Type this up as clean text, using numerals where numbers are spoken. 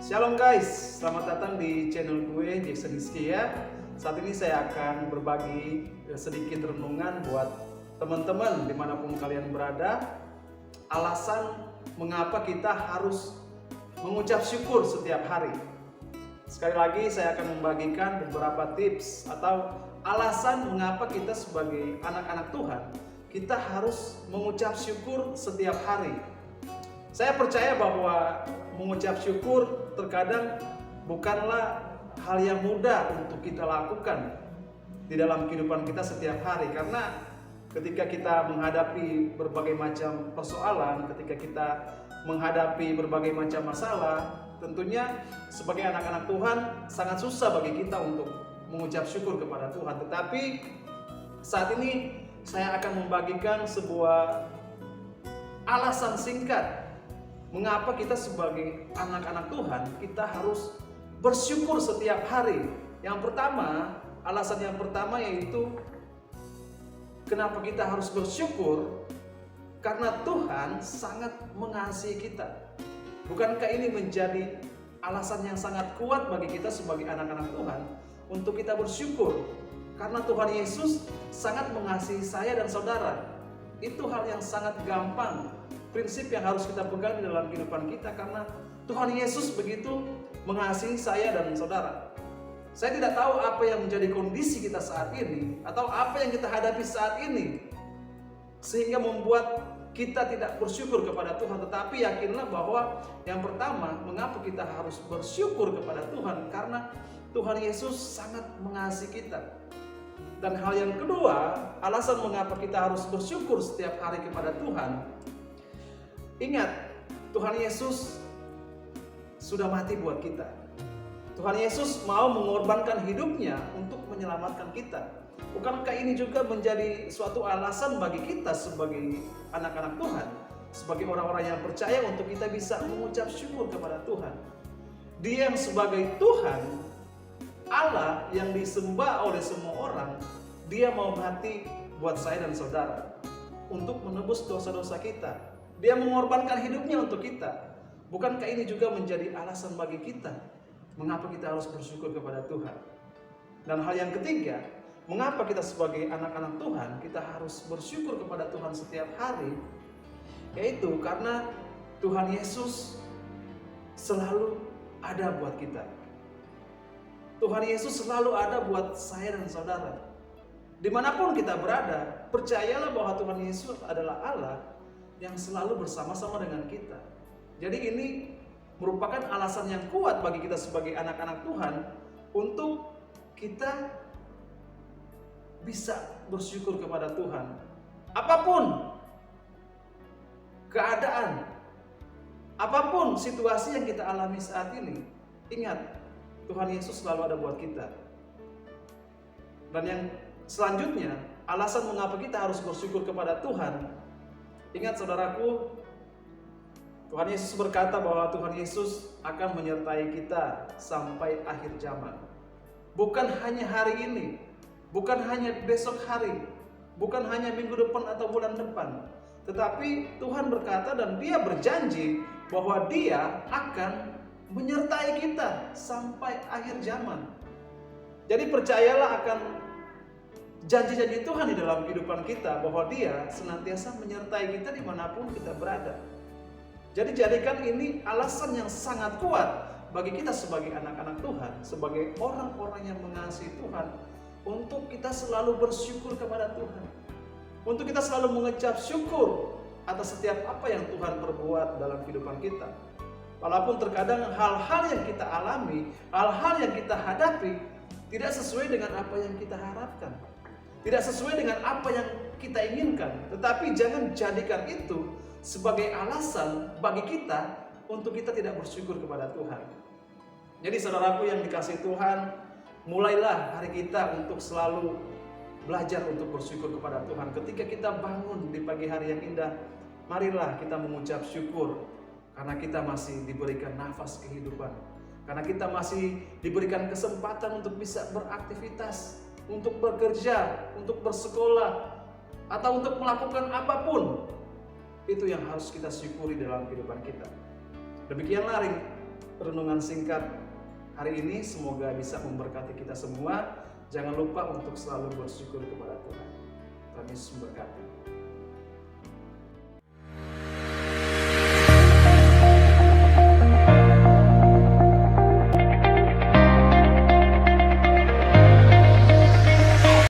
Shalom guys, selamat datang di channel gue Jackson Hizkia. Saat ini saya akan berbagi sedikit renungan buat teman-teman dimanapun kalian berada. Alasan mengapa kita harus mengucap syukur setiap hari. Sekali lagi saya akan membagikan beberapa tips atau alasan mengapa kita sebagai anak-anak Tuhan kita harus mengucap syukur setiap hari. Saya percaya bahwa mengucap syukur terkadang bukanlah hal yang mudah untuk kita lakukan di dalam kehidupan kita setiap hari, karena ketika kita menghadapi berbagai macam persoalan, ketika kita menghadapi berbagai macam masalah, tentunya sebagai anak-anak Tuhan sangat susah bagi kita untuk mengucap syukur kepada Tuhan. Tetapi saat ini saya akan membagikan sebuah alasan singkat mengapa kita sebagai anak-anak Tuhan kita harus bersyukur setiap hari. Yang pertama, alasan yang pertama yaitu kenapa kita harus bersyukur, karena Tuhan sangat mengasihi kita. Bukankah ini menjadi alasan yang sangat kuat bagi kita sebagai anak-anak Tuhan untuk kita bersyukur? Karena Tuhan Yesus sangat mengasihi saya dan saudara. Itu hal yang sangat gampang, prinsip yang harus kita pegang di dalam kehidupan kita, karena Tuhan Yesus begitu mengasihi saya dan saudara. Saya tidak tahu apa yang menjadi kondisi kita saat ini atau apa yang kita hadapi saat ini sehingga membuat kita tidak bersyukur kepada Tuhan. Tetapi yakinlah bahwa yang pertama, mengapa kita harus bersyukur kepada Tuhan, karena Tuhan Yesus sangat mengasihi kita. Dan hal yang kedua, alasan mengapa kita harus bersyukur setiap hari kepada Tuhan. Ingat, Tuhan Yesus sudah mati buat kita. Tuhan Yesus mau mengorbankan hidupnya untuk menyelamatkan kita. Bukankah ini juga menjadi suatu alasan bagi kita sebagai anak-anak Tuhan, sebagai orang-orang yang percaya, untuk kita bisa mengucap syukur kepada Tuhan. Dia yang sebagai Tuhan, Allah yang disembah oleh semua orang, Dia mau mati buat saya dan saudara untuk menebus dosa-dosa kita. Dia mengorbankan hidupnya untuk kita. Bukankah ini juga menjadi alasan bagi kita mengapa kita harus bersyukur kepada Tuhan? Dan hal yang ketiga, mengapa kita sebagai anak-anak Tuhan kita harus bersyukur kepada Tuhan setiap hari, yaitu karena Tuhan Yesus selalu ada buat kita. Tuhan Yesus selalu ada buat saya dan saudara. Dimanapun kita berada, percayalah bahwa Tuhan Yesus adalah Allah yang selalu bersama-sama dengan kita. Jadi ini merupakan alasan yang kuat bagi kita sebagai anak-anak Tuhan untuk kita bisa bersyukur kepada Tuhan. Apapun keadaan, apapun situasi yang kita alami saat ini, ingat, Tuhan Yesus selalu ada buat kita. Dan yang selanjutnya, alasan mengapa kita harus bersyukur kepada Tuhan. Ingat saudaraku, Tuhan Yesus berkata bahwa Tuhan Yesus akan menyertai kita sampai akhir zaman. Bukan hanya hari ini, bukan hanya besok hari, bukan hanya minggu depan atau bulan depan. Tetapi Tuhan berkata dan Dia berjanji bahwa Dia akan menyertai kita sampai akhir zaman. Jadi percayalah akan janji-janji Tuhan di dalam kehidupan kita, bahwa Dia senantiasa menyertai kita dimanapun kita berada. Jadi jadikan ini alasan yang sangat kuat bagi kita sebagai anak-anak Tuhan, sebagai orang-orang yang mengasihi Tuhan, untuk kita selalu bersyukur kepada Tuhan, untuk kita selalu mengucap syukur atas setiap apa yang Tuhan perbuat dalam kehidupan kita. Walaupun terkadang hal-hal yang kita alami, hal-hal yang kita hadapi tidak sesuai dengan apa yang kita harapkan, tidak sesuai dengan apa yang kita inginkan. Tetapi jangan jadikan itu sebagai alasan bagi kita untuk kita tidak bersyukur kepada Tuhan. Jadi saudaraku yang dikasihi Tuhan, mulailah hari kita untuk selalu belajar untuk bersyukur kepada Tuhan. Ketika kita bangun di pagi hari yang indah, marilah kita mengucap syukur karena kita masih diberikan nafas kehidupan, karena kita masih diberikan kesempatan untuk bisa beraktivitas, untuk bekerja, untuk bersekolah, atau untuk melakukan apapun. Itu yang harus kita syukuri dalam kehidupan kita. Demikianlah renungan singkat hari ini semoga bisa memberkati kita semua. Jangan lupa untuk selalu bersyukur kepada Tuhan. Tuhan Yesus memberkati.